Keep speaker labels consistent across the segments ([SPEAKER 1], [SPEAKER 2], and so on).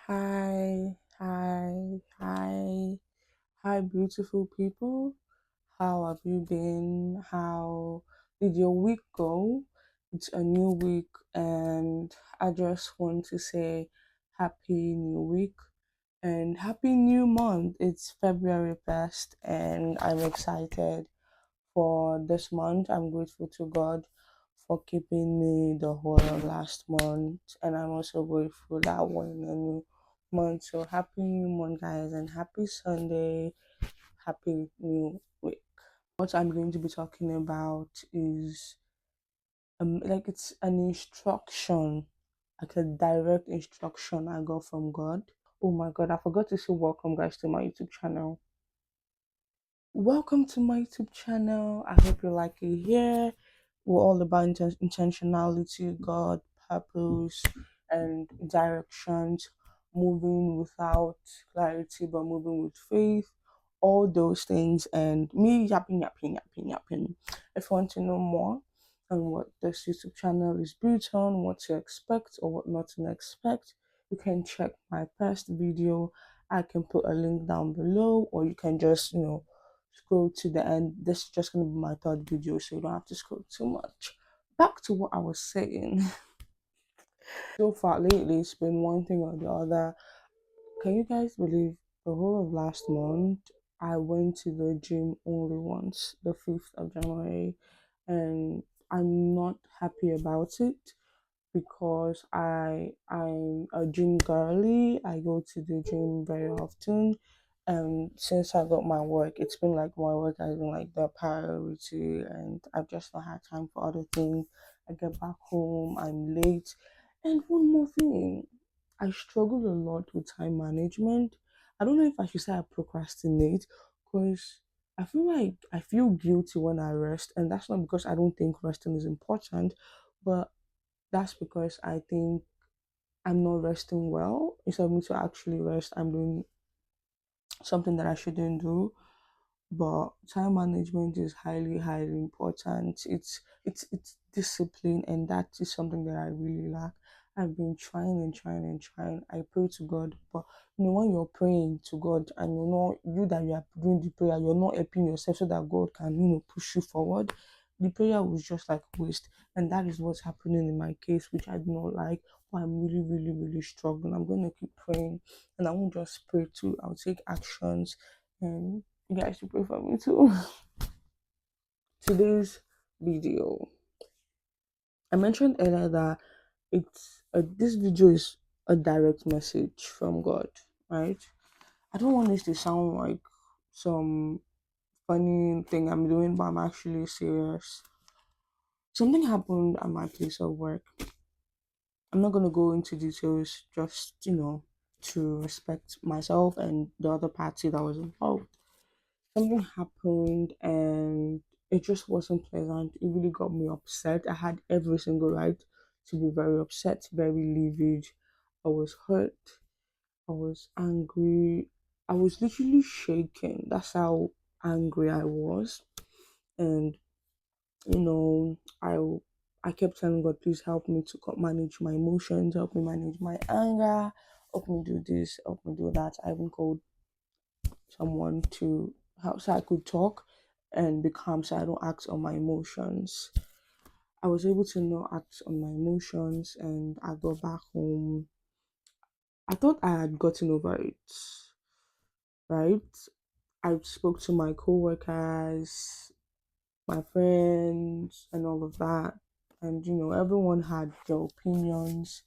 [SPEAKER 1] Hi, hi, beautiful people. How have you been? How did your week go? It's a new week, and I just want to say happy new week and happy new month. It's February 1st, and I'm excited for this month. I'm grateful to God for keeping me the whole of last month, and I'm also grateful that we're in a new month. So happy new month, guys, and happy Sunday, happy new week. What I'm going to be talking about is like it's an instruction, like a direct instruction I got from God. Oh my God, I forgot to say welcome, guys, to my YouTube channel. Welcome to my YouTube channel. I hope you like it here. We're all about intentionality, God, purpose, and directions, moving without clarity but moving with faith. All those things, and me yapping. If you want to know more on what this YouTube channel is built on, what to expect or what not to expect, you can check my past video. I can put a link down below, or you can just, scroll to the end. This is just going to be my third video, so you don't have to scroll too much. Back to what I was saying. So far lately, it's been one thing or the other. Can you guys believe the whole of last month I went to the gym only once, the 5th of January, and I'm not happy about it because I'm a gym girly. I go to the gym very often. And since I got my work, it's been like my work has been like the priority, and I've just not had time for other things. I get back home, I'm late. And one more thing, I struggle a lot with time management. I don't know if I should say I procrastinate because I feel guilty when I rest, and that's not because I don't think resting is important, but that's because I think I'm not resting well. Instead of me to actually rest, I'm doing something that I shouldn't do. But time management is highly important. It's discipline, and that is something that I really lack. I've been trying. I pray to God, but when you're praying to God and you are doing the prayer, you're not helping yourself so that God can push you forward. The prayer was just like waste, and that is what's happening in my case, which I do not like. But I'm really struggling. I'm going to keep praying, and I won't just pray too. I'll take actions, and you guys should pray for me too. Today's video, I mentioned earlier that this video is a direct message from God, right? I don't want this to sound like some funny thing I'm doing, but I'm actually serious. Something happened at my place of work. I'm not gonna go into details, just to respect myself and the other party that was involved. Something happened and it just wasn't pleasant. It really got me upset. I had every single right to be very upset, very livid. I was hurt. I was angry. I was literally shaking. That's how angry I was. And you know, I I kept telling God, please help me to manage my emotions, help me manage my anger, help me do this, help me do that. I even called someone to help so I could talk and be calm so I don't act on my emotions. I was able to not act on my emotions and I got back home. I thought I had gotten over it, right? I spoke to my coworkers, my friends, and all of that. And everyone had their opinions,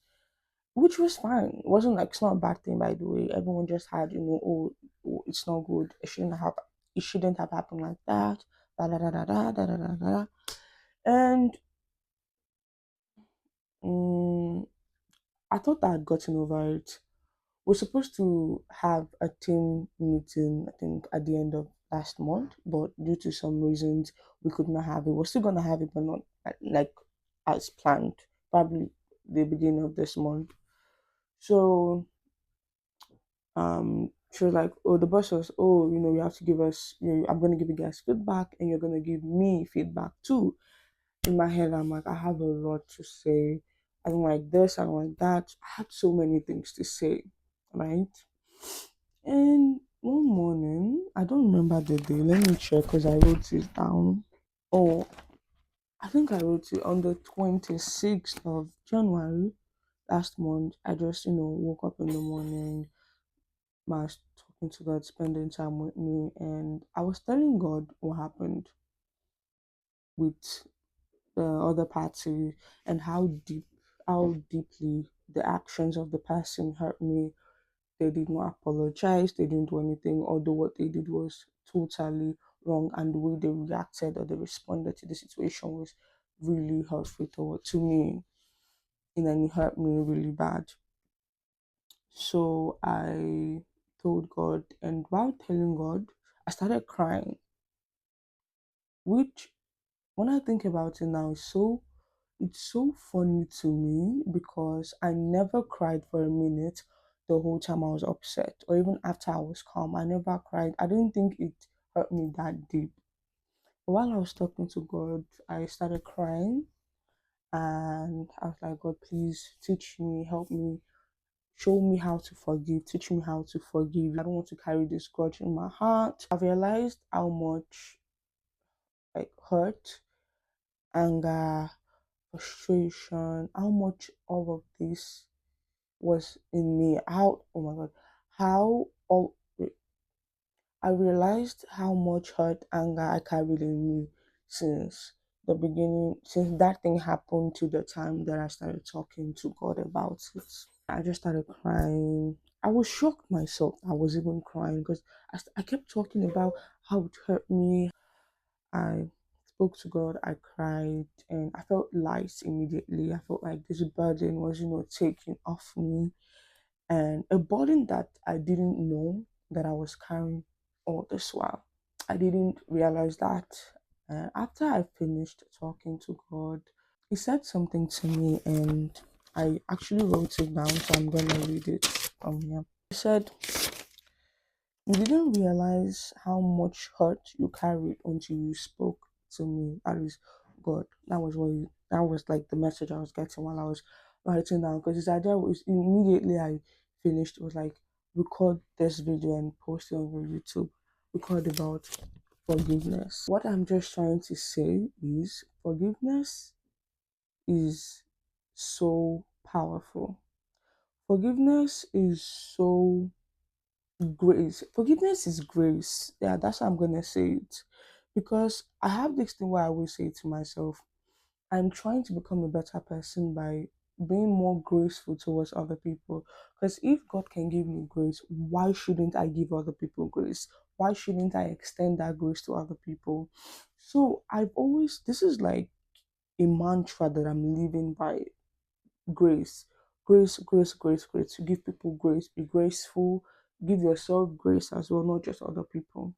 [SPEAKER 1] which was fine. It wasn't like it's not a bad thing, by the way. Everyone just had, oh, it's not good. It shouldn't have happened like that. Da da da da da da da da da. And um, I thought I had gotten over it. We're supposed to have a team meeting, I think, at the end of last month, but due to some reasons, we could not have it. We're still gonna have it, but not like as planned. Probably the beginning of this month. So she was like, oh, the boss was, oh, you have to give us, I'm gonna give you guys feedback, and you're gonna give me feedback too. In my head, I'm like, I have a lot to say. I don't like this, I don't like that. I had so many things to say. right? And one morning, I don't remember the day. Let me check because I wrote it down. Oh, I think I wrote it on the 26th of January last month. I just, woke up in the morning, was talking to God, spending time with me, and I was telling God what happened with the other party and how deeply the actions of the person hurt me. They did not apologize, they didn't do anything, although what they did was totally wrong, and the way they reacted or they responded to the situation was really hurtful to me, and then it hurt me really bad. So I told God, and while telling God, I started crying, which when I think about it now, it's so funny to me because I never cried for a minute the whole time I was upset, or even after I was calm. I never cried. I didn't think it hurt me that deep. But while I was talking to God, I started crying, and I was like, God, please teach me, help me, show me how to forgive, teach me how to forgive. I don't want to carry this grudge in my heart. I've realized how much like hurt, anger, frustration, how much all of this was in me. How, oh my God, how all I realized how much hurt, anger I carried in me since the beginning, since that thing happened to the time that I started talking to God about it. I just started crying. I was shocked myself. I was even crying because I kept talking about how it hurt me. I spoke to God, I cried, and I felt light immediately. I felt like this burden was, taken off me, and a burden that I didn't know that I was carrying all this while. I didn't realize that. After I finished talking to God, He said something to me, and I actually wrote it down, so I'm gonna read it from here. He said, "You didn't realize how much hurt you carried until you spoke to me." That is God. That was like the message I was getting while I was writing down. Because his idea was immediately I finished, it was like record this video and post it on your YouTube. Record about forgiveness. What I'm just trying to say is forgiveness is so powerful. Forgiveness is so grace. Forgiveness is grace. Yeah, that's how I'm gonna say it. Because I have this thing where I always say to myself, I'm trying to become a better person by being more graceful towards other people. Because if God can give me grace, why shouldn't I give other people grace? Why shouldn't I extend that grace to other people? So I've always, this is like a mantra that I'm living by: grace, grace, grace, grace, grace. To give people grace, be graceful, give yourself grace as well, not just other people.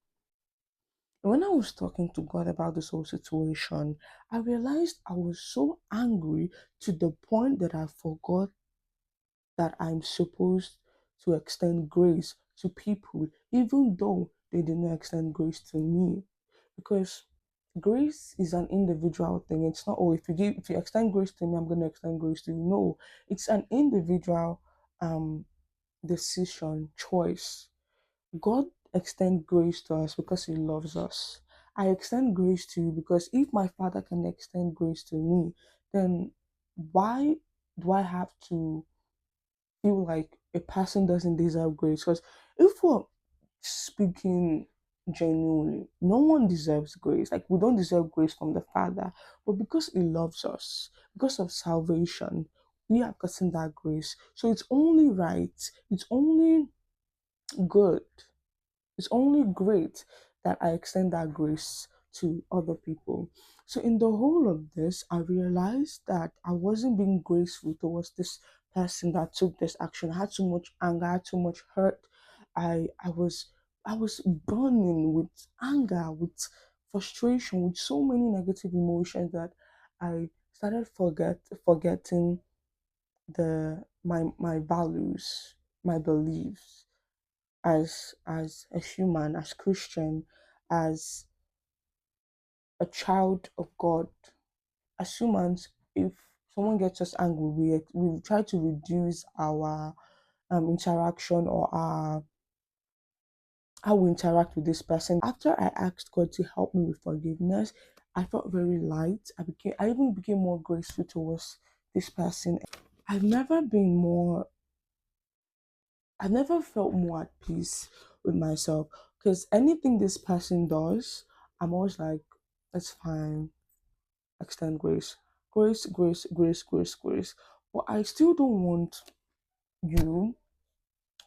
[SPEAKER 1] And when I was talking to God about this whole situation, I realized I was so angry to the point that I forgot that I'm supposed to extend grace to people, even though they did not extend grace to me. Because grace is an individual thing. It's not, oh, if you extend grace to me, I'm gonna extend grace to you. No, it's an individual um decision, choice. God extend grace to us because He loves us. I extend grace to you because if my Father can extend grace to me, then why do I have to feel like a person doesn't deserve grace? Because if we're speaking genuinely, no one deserves grace. Like, we don't deserve grace from the Father, but because He loves us, because of salvation, we have gotten that grace. So it's only right, it's only good, it's only great that I extend that grace to other people. So, in the whole of this, I realized that I wasn't being graceful towards this person that took this action. I had too much anger, I had too much hurt. I I was I was burning with anger, with frustration, with so many negative emotions that I started forgetting my values, my beliefs as a human, as Christian, as a child of God. As humans, if someone gets us angry, we try to reduce our interaction or our how we interact with this person. After I asked God to help me with forgiveness, I felt very light. I even became more graceful towards this person. I've never been more I've never felt more at peace with myself because anything this person does, I'm always like, it's fine, extend grace. Grace, grace, grace, grace, grace. But I still don't want you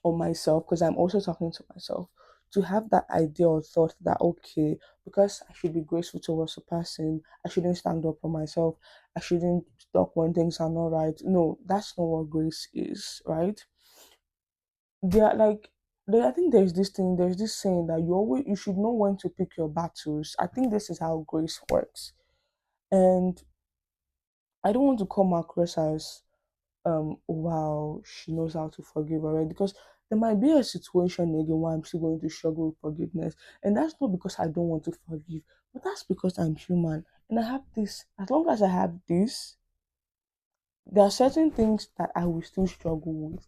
[SPEAKER 1] or myself, because I'm also talking to myself, to have that idea or thought that okay, because I should be graceful towards a person, I shouldn't stand up for myself, I shouldn't talk when things are not right. No, that's not what grace is, right? They are like I think there's this saying that you should know when to pick your battles. I think this is how grace works. And I don't want to come across as wow, she knows how to forgive already, because there might be a situation again where I'm still going to struggle with forgiveness. And that's not because I don't want to forgive, but that's because I'm human. And I have this, as long as I have this, there are certain things that I will still struggle with.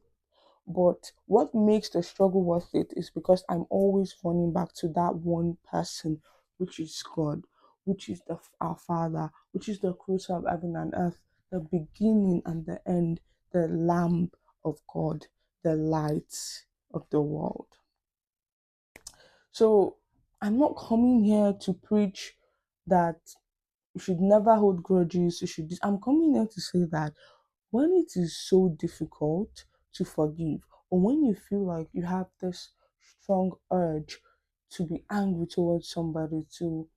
[SPEAKER 1] But what makes the struggle worth it is because I'm always running back to that one person, which is God, which is our Father, which is the creator of heaven and earth, the beginning and the end, the Lamb of God, the light of the world. So I'm not coming here to preach that you should never hold grudges. You should. I'm coming here to say that when it is so difficult to forgive, or when you feel like you have this strong urge to be angry towards somebody, to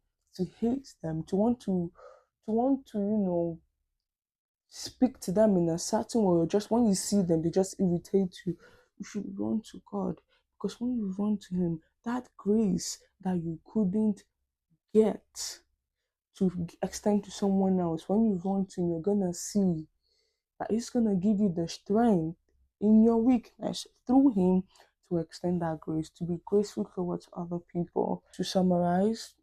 [SPEAKER 1] hate them, to want to speak to them in a certain way, or just when you see them they just irritate you, you should run to God, because when you run to Him, that grace that you couldn't get to extend to someone else, when you run to Him, you're gonna see that He's gonna give you the strength in your weakness through Him to extend that grace, to be graceful towards other people. To summarize,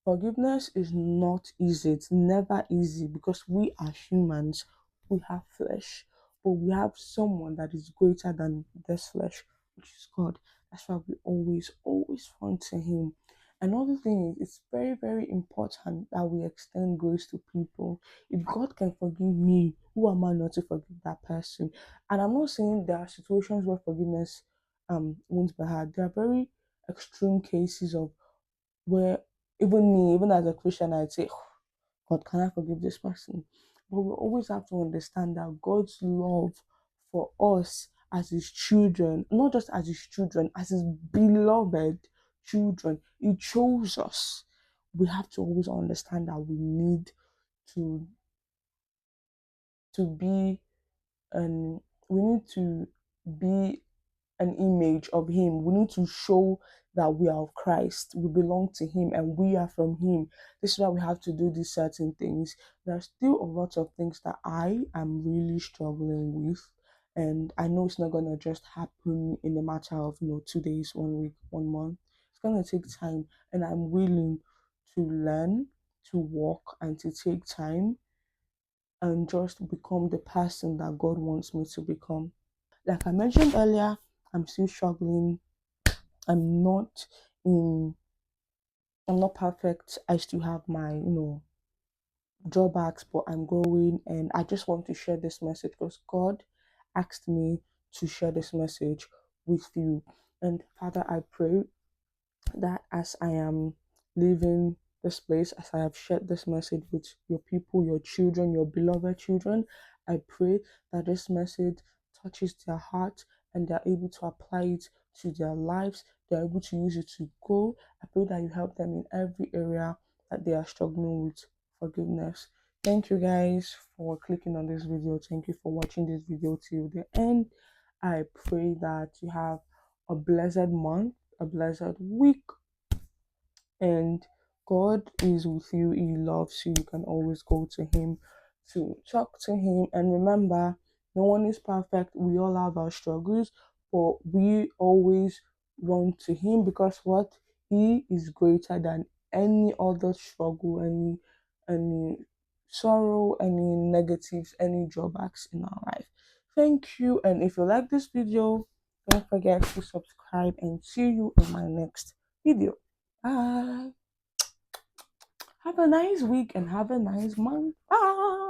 [SPEAKER 1] forgiveness is not easy. It's never easy because we are humans. We have flesh, but we have someone that is greater than this flesh, which is God. That's why we always, always run to Him. Another thing is, it's very, very important that we extend grace to people. If God can forgive me, who am I not to forgive that person? And I'm not saying there are situations where forgiveness won't be hard. There are very extreme cases of where even me, even as a Christian, I'd say, "Oh, God, can I forgive this person?" But we always have to understand that God's love for us as His children, not just as His children, as His beloved children, He chose us. We have to always understand that we need to to be and we need to be an image of Him. We need to show that we are of Christ, we belong to Him, and we are from Him. This is why we have to do these certain things. There are still a lot of things that I am really struggling with, and I know it's not gonna just happen in a matter of 2 days, 1 week, 1 month. It's gonna take time, and I'm willing to learn, to walk, and to take time and just become the person that God wants me to become. Like I mentioned earlier, I'm still struggling. I'm not in I'm not perfect. I still have my, drawbacks, but I'm growing, and I just want to share this message because God asked me to share this message with you. And Father, I pray that as I am leaving this place, as I have shared this message with your people, your children, your beloved children, I pray that this message touches their heart and they're able to apply it to their lives. They're able to use it to go. I pray that you help them in every area that they are struggling with forgiveness. Thank you guys for clicking on this video. Thank you for watching this video till the end. I pray that you have a blessed month, a blessed week, and God is with you. He loves you. You can always go to Him to talk to Him. And remember, no one is perfect. We all have our struggles, but we always run to Him because what? He is greater than any other struggle, any sorrow, any negatives, any drawbacks in our life. Thank you. And if you like this video, Don't forget to subscribe and see you in my next video. Bye. Have a nice week and have a nice month. Bye.